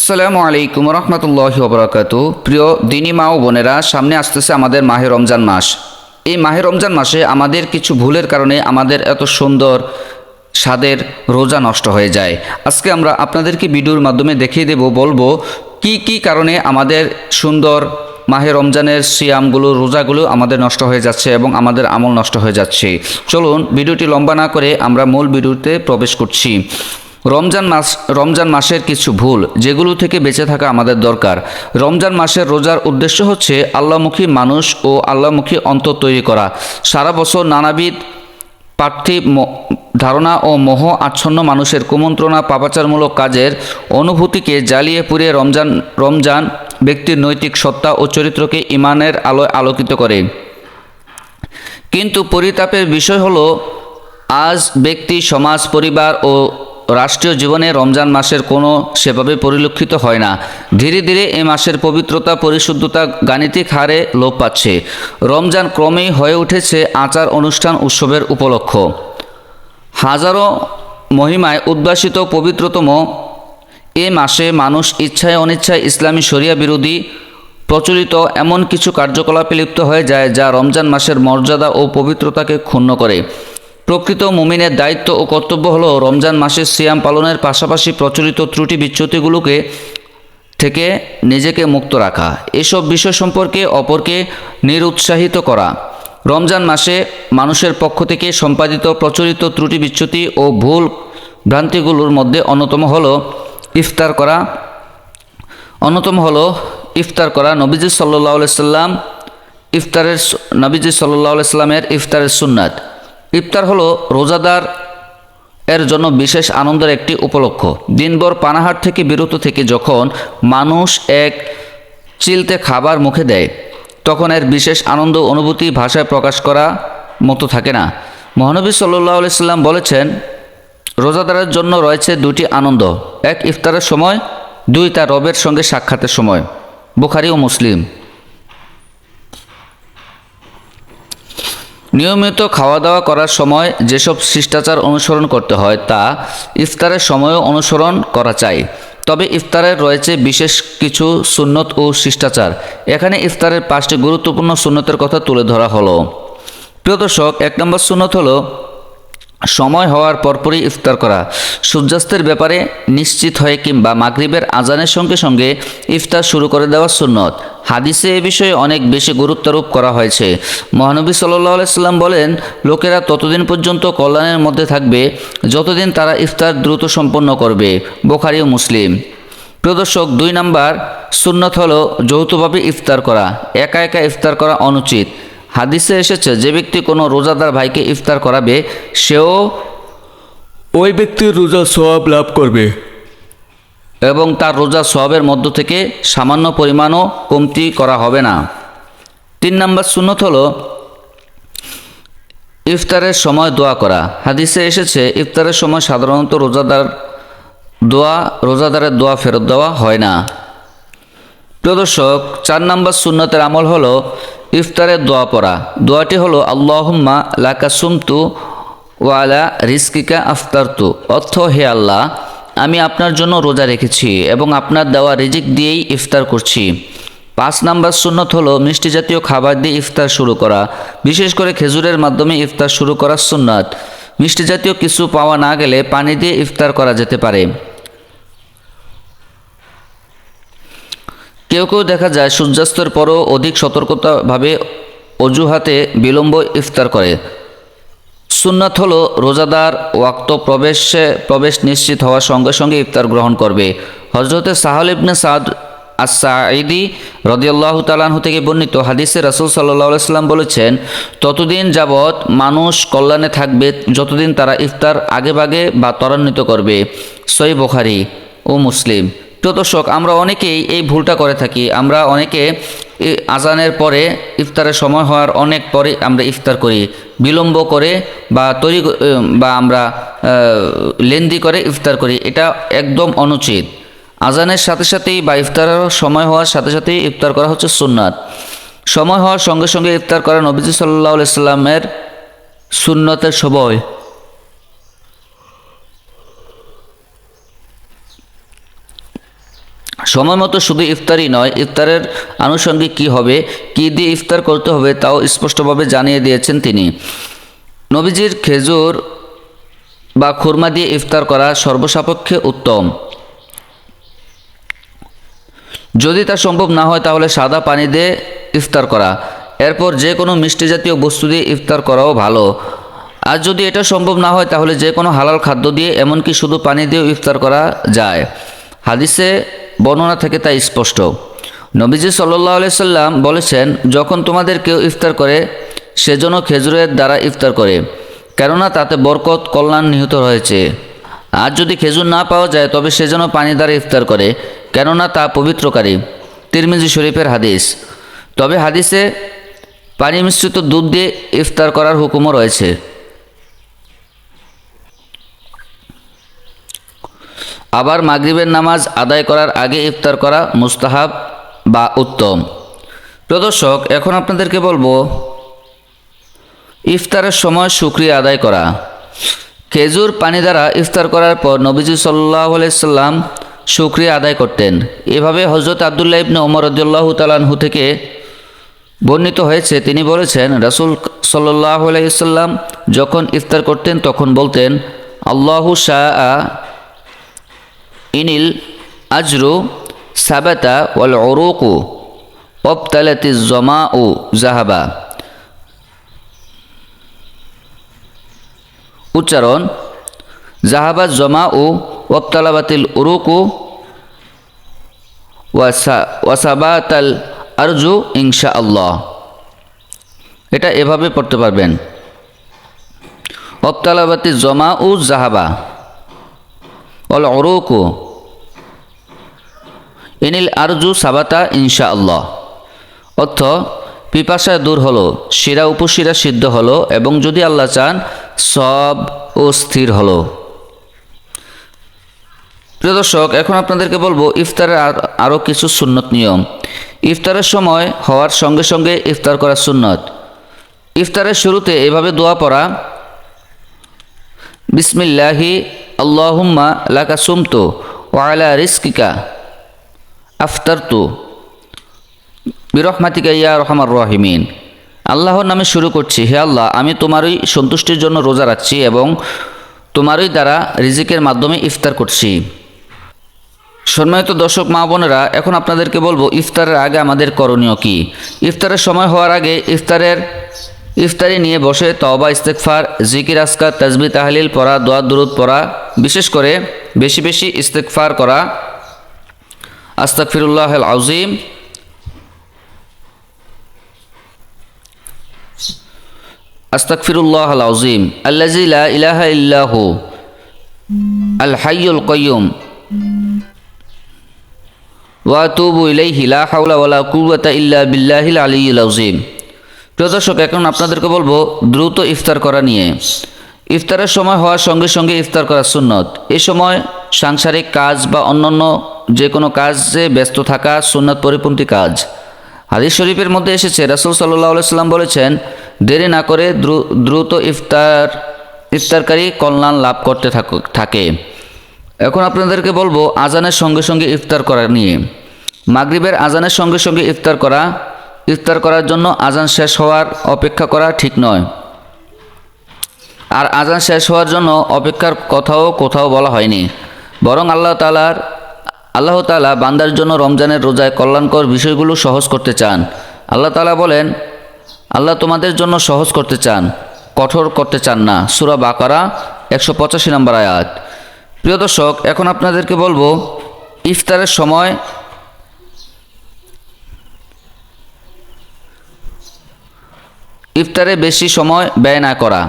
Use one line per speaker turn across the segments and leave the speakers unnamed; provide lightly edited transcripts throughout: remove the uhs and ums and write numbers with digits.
আসসালামু আলাইকুম রহমতুল্লাহি ওবরাকাতু। প্রিয় দিনী মা ও বোনেরা, সামনে আসতেছে আমাদের মাহে রমজান মাস। এই মাহে রমজান মাসে আমাদের কিছু ভুলের কারণে আমাদের এত সুন্দর স্বাদের রোজা নষ্ট হয়ে যায়। আজকে আমরা আপনাদেরকে ভিডিওর মাধ্যমে দেখিয়ে দেব, বলবো কি কি কারণে আমাদের সুন্দর মাহে রমজানের সিয়ামগুলো, রোজাগুলো আমাদের নষ্ট হয়ে যাচ্ছে এবং আমাদের আমল নষ্ট হয়ে যাচ্ছে। চলুন ভিডিওটি লম্বা না করে আমরা মূল ভিডিওতে প্রবেশ করছি। রমজান মাসের কিছু ভুল যেগুলো থেকে বেঁচে থাকা আমাদের দরকার। রমজান মাসের রোজার উদ্দেশ্য হচ্ছে আল্লাহমুখী মানুষ ও আল্লাহমুখী অন্তর তৈরি করা। সারা বছর নানাবিধ পার্থিব ধারণা ও মোহ আচ্ছন্ন মানুষের কুমন্ত্রণা, পাপাচারমূলক কাজের অনুভূতিকে জ্বালিয়ে পুড়িয়ে রমজান ব্যক্তির নৈতিক সত্তা ও চরিত্রকে ঈমানের আলোয় আলোকিত করে। কিন্তু পরিতাপের বিষয় হলো, আজ ব্যক্তি, সমাজ, পরিবার ও রাষ্ট্রীয় জীবনে রমজান মাসের কোনো সেভাবে পরিলক্ষিত হয় না। ধীরে ধীরে এ মাসের পবিত্রতা, পরিশুদ্ধতা গাণিতিক হারে লোপ পাচ্ছে। রমজান ক্রমেই হয়ে উঠেছে আচার, অনুষ্ঠান, উৎসবের উপলক্ষ। হাজারো মহিমায় উদ্ভাসিত পবিত্রতম এ মাসে মানুষ ইচ্ছায় অনিচ্ছায় ইসলামী শরিয়া বিরোধী প্রচলিত এমন কিছু কার্যকলাপে লিপ্ত হয়ে যায় যা রমজান মাসের মর্যাদা ও পবিত্রতাকে ক্ষুণ্ণ করে। প্রকৃত মুমিনের দায়িত্ব ও কর্তব্য হলো রমজান মাসের সিয়াম পালনের পাশাপাশি প্রচলিত ত্রুটি বিচ্যুতিগুলোকে থেকে নিজেকে মুক্ত রাখা। এসব বিষয় সম্পর্কে অপরকে নিরুৎসাহিত করা। রমজান মাসে মানুষের পক্ষ থেকে সম্পাদিত প্রচলিত ত্রুটি বিচ্যুতি ও ভুল ভ্রান্তিগুলোর মধ্যে অন্যতম হলো ইফতার করা। নবীজি সাল্লাল্লাহু আলাইহি সাল্লামের ইফতারের সুন্নাত। ইফতার হলো রোজাদার এর জন্য বিশেষ আনন্দের একটি উপলক্ষ। দিনভর পানাহার থেকে বিরত থেকে যখন মানুষ এক চিলতে খাবার মুখে দেয়, তখন এর বিশেষ আনন্দ অনুভূতি ভাষায় প্রকাশ করা মতো থাকে না। মহানবী সাল্লাল্লাহু আলাইহি সাল্লাম বলেছেন, রোজাদারের জন্য রয়েছে দুটি আনন্দ, এক ইফতারের সময়, দুই তার রবের সঙ্গে সাক্ষাতের সময়। বুখারী ও মুসলিম। নিয়মিত খাওয়া দাওয়া করার সময় যেসব শিষ্টাচার অনুসরণ করতে হয় তা ইফতারের সময়ও অনুসরণ করা চাই। তবে ইফতারের রয়েছে বিশেষ কিছু সুন্নত ও শিষ্টাচার। এখানে ইফতারের 5টি গুরুত্বপূর্ণ সুন্নতের কথা তুলে ধরা হলো। প্রিয় দর্শক, 1 নম্বর সুন্নত হলো সময় হওয়ার পরপরই ইফতার করা। সূর্যাস্তের ব্যাপারে নিশ্চিত হয়ে কিংবা মাগরিবের আজানের সঙ্গে সঙ্গে ইফতার শুরু করে দেওয়া সুন্নত। হাদিসে এ বিষয়ে অনেক বেশি গুরুত্বারোপ করা হয়েছে। মহানবী সাল্লাল্লাহু আলাইহি সাল্লাম বলেন, লোকেরা ততদিন পর্যন্ত কল্যাণের মধ্যে থাকবে যতদিন তারা ইফতার দ্রুত সম্পন্ন করবে। বুখারী ও মুসলিম। প্রিয় দর্শক, 2 নম্বর সুন্নত হলো যৌথভাবে ইফতার করা। একা একা ইফতার করা অনুচিত। হাদিসে এসেছে, যে ব্যক্তি কোনো রোজাদার ভাইকে ইফতার করাবে সেও ওই ব্যক্তির রোজার সওয়াব লাভ করবে এবং তার রোজার সওয়াবের মধ্য থেকে সামান্য পরিমাণও কমতি করা হবে না। 3 নম্বর সুন্নত হলো ইফতারের সময় দোয়া করা। হাদিসে এসেছে, ইফতারের সময় সাধারণত রোজাদারের দোয়া ফেরত দেওয়া হয় না। প্রিয় দর্শক, 4 নম্বর সুন্নতের আমল হলো ইফতারের দোয়া পড়া। দোয়াটি হলো আল্লাহুম্মা লাকা সুমতু ওয়া আলা রিজকিকা আফতারতু। অর্থ, হে আল্লাহ, আমি আপনার জন্য রোজা রেখেছি এবং আপনার দেওয়া রিজিক দিয়েই ইফতার করছি। 5 নম্বর সুন্নত হলো মিষ্টি জাতীয় খাবার দিয়ে ইফতার শুরু করা। বিশেষ করে খেজুরের মাধ্যমে ইফতার শুরু করা সুন্নাত। মিষ্টি জাতীয় কিছু পাওয়া না গেলে পানি দিয়ে ইফতার করা যেতে পারে। কেউ কেউ দেখা যায় সূর্যাস্তের পরও অধিক সতর্কতাভাবে অজুহাতে বিলম্ব ইফতার করে। সুন্নাত হলো রোজাদার ওয়াক্ত প্রবেশ নিশ্চিত হওয়ার সঙ্গে সঙ্গে ইফতার গ্রহণ করবে। হযরতে সাহল ইবনে সাদ আস-সাঈদী রাদিয়াল্লাহু তাআলা আনহু থেকে বর্ণিত হাদিসে রাসূল সাল্লাল্লাহু আলাইহি সাল্লাম বলেছেন, ততদিন যাবৎ মানুষ কল্যাণে থাকবে যতদিন তারা ইফতার আগেভাগে বা ত্বরান্বিত করবে। সহিহ বুখারী ও মুসলিম। প্রিয় দর্শক, আমরা অনেকেই এই ভুলটা করে থাকি। আমরা অনেকে আজানের পরে, ইফতারের সময় হওয়ার অনেক পরে আমরা ইফতার করি, বিলম্ব করে বা আমরা লেন্দি করে ইফতার করি। এটা একদম অনুচিত। আজানের সাথে সাথেই বা ইফতারের সময় হওয়ার সাথে সাথেই ইফতার করা হচ্ছে সুন্নাত। সময় হওয়ার সঙ্গে সঙ্গে ইফতার করা নবীজি সাল্লাল্লাহু আলাইহি সাল্লামের সুন্নতের সময়। সময় মতো শুধু ইফতারই নয়, ইফতারের আনুষঙ্গিক কী হবে, কী দিয়ে ইফতার করতে হবে তাও স্পষ্টভাবে জানিয়ে দিয়েছেন তিনি। নবীজির খেজুর বা খুরমা দিয়ে ইফতার করা সর্বসাপেক্ষে উত্তম। যদি তা সম্ভব না হয় তাহলে সাদা পানি দিয়ে ইফতার করা, এরপর যে কোনো মিষ্টি জাতীয় বস্তু দিয়ে ইফতার করাও ভালো। আর যদি এটা সম্ভব না হয় তাহলে যে কোনো হালাল খাদ্য দিয়ে, এমনকি শুধু পানি দিয়েও ইফতার করা যায়। হাদিসে বর্ণনা থেকে তা স্পষ্ট। নবীজি সাল্লাল্লাহু আলাইহি সাল্লাম বলেছেন, যখন তোমাদের কেউ ইফতার করে সেজন্য খেজুরের দ্বারা ইফতার করে, কেননা তাতে বরকত কল্যাণ নিহিত রয়েছে। আর যদি খেজুর না পাওয়া যায় তবে সেজন্য পানি দ্বারা ইফতার করে, কেননা তা পবিত্রকারী। তিরমিজি শরীফের হাদিস। তবে হাদিসে পানি মিশ্রিত দুধ দিয়ে ইফতার করার হুকুমও রয়েছে। আবার মাগরিবের নামাজ আদায় করার আগে ইফতার করা মুস্তাহাব বা উত্তম। প্রিয় দর্শক, এখন আপনাদেরকে বলবো ইফতারের সময় শুকরিয়া আদায় করা। খেজুর পানি দ্বারা ইফতার করার পর নবীজি সাল্লাল্লাহু আলাইহি সাল্লাম শুকরিয়া আদায় করতেন। এভাবে হযরত আব্দুল্লাহ ইবনে ওমর রাদিয়াল্লাহু তাআলা আনহু থেকে বর্ণিত হয়েছে, তিনি বলেছেন, রাসূল সাল্লাল্লাহু আলাইহি সাল্লাম যখন ইফতার করতেন তখন বলতেন, আল্লাহু শাআ ইনিল আজরু সাবাতা ওয়াল উরুকু ওয়াবতালাতিজ জামাউ জাহাবা। উচ্চারণ, জাহাবা জামাউ ওয়াবতালাবাতিল উরুকু ওয়াসাবাতাল আরজু ইনশাআল্লাহ। এটা এভাবে পড়তে পারবেন, ওয়াবতালাবাতিজ জামাউ জাহাবা ওয়াল উরুকু ইনিল আরজু সাবাতা ইনশাআল্লাহ। অর্থ, পিপাসা দূর হলো, শিরা উপশিরা সিদ্ধ হলো, এবং যদি আল্লাহ চান সব ও স্থির হলো। প্রিয় দর্শক, এখন আপনাদেরকে বলবো ইফতারের আরও কিছু সুন্নত নিয়ম। ইফতারের সময় হওয়ার সঙ্গে সঙ্গে ইফতার করা সুন্নত। ইফতারের শুরুতে এভাবে দোয়া পড়া, বিসমিল্লাহি আল্লাহুম্মা লাকা সুমতু ওয়া আলা রিজকিকা আফতারতু বিরহমাতিকা ইয়া আরহামার রাহিমিন। আল্লাহর নামে শুরু করছি, হে আল্লাহ, আমি তোমারই সন্তুষ্টির জন্য রোজা রাখছি এবং তোমারই দ্বারা রিজিকের মাধ্যমে ইফতার করছি। সম্মানিত দর্শক মা বোনেরা, এখন আপনাদেরকে বলবো ইফতারের আগে আমাদের করণীয় কি। ইফতারের সময় হওয়ার আগে ইফতারি নিয়ে বসে তওবা, ইস্তেগফার, জিকির, আজকার, তাসবিহ, তাহলিল পড়া, দোয়া দুরুদ পড়া, বিশেষ করে বেশি বেশি ইস্তেগফার করা, আস্তাগফিরুল্লাহাল আযীম, আস্তাগফিরুল্লাহাল আযীম আল্লাযী লা ইলাহা ইল্লাহু আল হাইয়ুল কাইয়্যুম ওয়া আতুবু ইলাইহি লা হাওলা ওয়ালা কুওয়াতা ইল্লা বিল্লাহিল আলিয়্যিল আযীম। প্রিয় দর্শক, এখন আপনাদেরকে বলবো দ্রুত ইফতার করা নিয়ে। ইফতারের সময় হওয়ার সঙ্গে সঙ্গে ইফতার করা সুন্নত। এই সময় সাংসারিক কাজ বা অন্যান্য যে কোনো কাজে ব্যস্ত থাকা সুন্নত পরিপন্থী কাজ। হাদিস শরীফের মধ্যে এসেছে, রাসূল সাল্লাল্লাহু আলাইহি সাল্লাম বলেছেন, দেরি না করে দ্রুত ইফতারকারী কল্যাণ লাভ করতে থাকে। এখন আপনাদেরকে বলবো আজানের সঙ্গে সঙ্গে ইফতার করা নিয়ে। মাগরিবের আজানের সঙ্গে সঙ্গে ইফতার করার জন্য আজান শেষ হওয়ার অপেক্ষা করা ঠিক নয়। আর আজান শেষ হওয়ার জন্য অপেক্ষার কোথাও বলা হয়নি, বরং আল্লাহ তাআলা বান্দার জন্য রমজানের রোজায় কল্যাণকর বিষয়গুলো সহজ করতে চান। আল্লাহ তাআলা বলেন, আল্লাহ তোমাদের জন্য সহজ করতে চান, কঠোর করতে চান না। সূরা বাকারা 185 নম্বর আয়াত। প্রিয় দর্শক, এখন আপনাদেরকে বলবো ইফতারের সময় ইফতারে বেশি সময় ব্যয় না করা।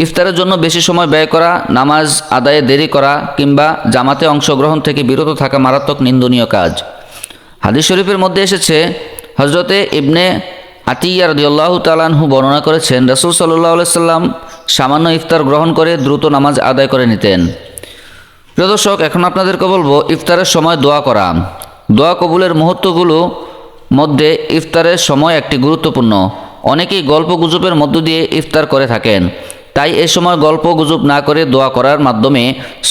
ইফতারের জন্য বেশি সময় ব্যয় করা, নামাজ আদায়ে দেরি করা কিংবা জামাতে অংশগ্রহণ থেকে বিরত থাকা মারাত্মক নিন্দনীয় কাজ। হাদিস শরীফের মধ্যে এসেছে, হযরতে ইবনে আতিয়্যা রাদিয়াল্লাহু তাআলা আনহু বর্ণনা করেছেন, রাসূল সাল্লাল্লাহু আলাইহি সাল্লাম সামান্য ইফতার গ্রহণ করে দ্রুত নামাজ আদায় করে নিতেন। প্রিয় দর্শক, এখন আপনাদেরকে বলবো ইফতারের সময় দোয়া করা। দোয়া কবুলের মুহূর্তগুলো মধ্যে ইফতারের সময় একটি গুরুত্বপূর্ণ। অনেকেই গল্প গুজবের মধ্য দিয়ে ইফতার করে থাকেন, তাই এ সময় গল্প গুজব না করে দোয়া করার মাধ্যমে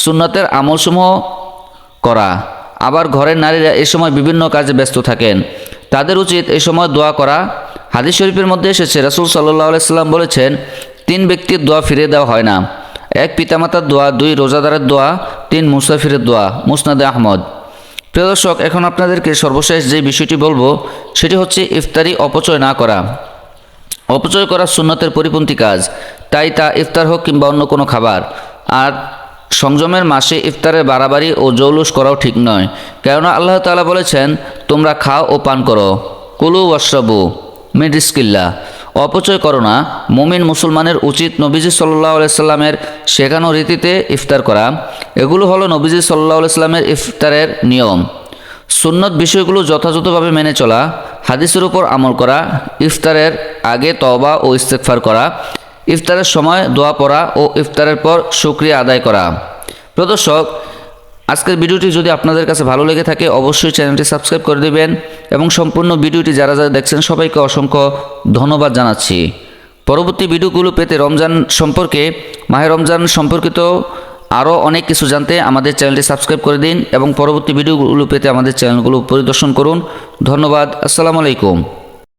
সুন্নতের আমলসমূহ করা আবার ঘরের নারীরা এই সময় বিভিন্ন কাজে ব্যস্ত থাকেন, তাদের উচিত এই সময় দোয়া করা। হাদিস শরীফের মধ্যে এসেছে রাসূল সাল্লাল্লাহু আলাইহি সাল্লাম বলেছেন, 3 ব্যক্তির দোয়া ফিরিয়ে দেওয়া হয় না। 1 পিতামাতার দোয়া, 2 রোজাদারের দোয়া, 3 মুসাফিরের দোয়া। মুসনাদে আহমদ। প্রিয় দর্শক, এখন আপনাদেরকে সর্বশেষ যে বিষয়টি বলবো সেটি হচ্ছে ইফতারি অপচয় না করা। অপচয় করা সুন্নতের পরিপন্থী কাজ, তাই তা ইফতার হোক কিংবা অন্য কোনো খাবার। আর সংযমের মাসে ইফতারের বাড়াবাড়ি ও জৌলুস করাও ঠিক নয়, কেননা আল্লাহ তাআলা বলেছেন, তোমরা খাও ও পান করো, কুলু ওয়াশরাবু মিন রিজকিল্লাহ। অপচয় করো না। মুমিন মুসলমানের উচিত নবীজি সাল্লাল্লাহু আলাইহি সাল্লামের শেখানো রীতিতে ইফতার করা। এগুলো হলো নবীজি সাল্লাল্লাহু আলাইহি সাল্লামের ইফতারের নিয়ম। সুন্নত বিষয়গুলো যথাযথভাবে মেনে চলা, হাদিসের উপর আমল করা, ইফতারের আগে তওবা ও ইস্তেগফার করা, ইফতারের সময় দোয়া পড়া ও ইফতারের পর শুকরিয়া আদায় করা। প্রিয় দর্শক, আজকের ভিডিওটি যদি আপনাদের কাছে ভালো লেগে থাকে অবশ্যই চ্যানেলটি সাবস্ক্রাইব করে দেবেন এবং সম্পূর্ণ ভিডিওটি যারা যারা দেখছেন সবাইকে অসংখ্য ধন্যবাদ জানাচ্ছি। পরবর্তী ভিডিওগুলো পেতে রমজান সম্পর্কে, মাহে রমজান সম্পর্কিত আরও অনেক কিছু জানতে আমাদের চ্যানেলটি সাবস্ক্রাইব করে দিন এবং পরবর্তী ভিডিওগুলো পেতে আমাদের চ্যানেলগুলো পরিদর্শন করুন। ধন্যবাদ। আসসালামু আলাইকুম।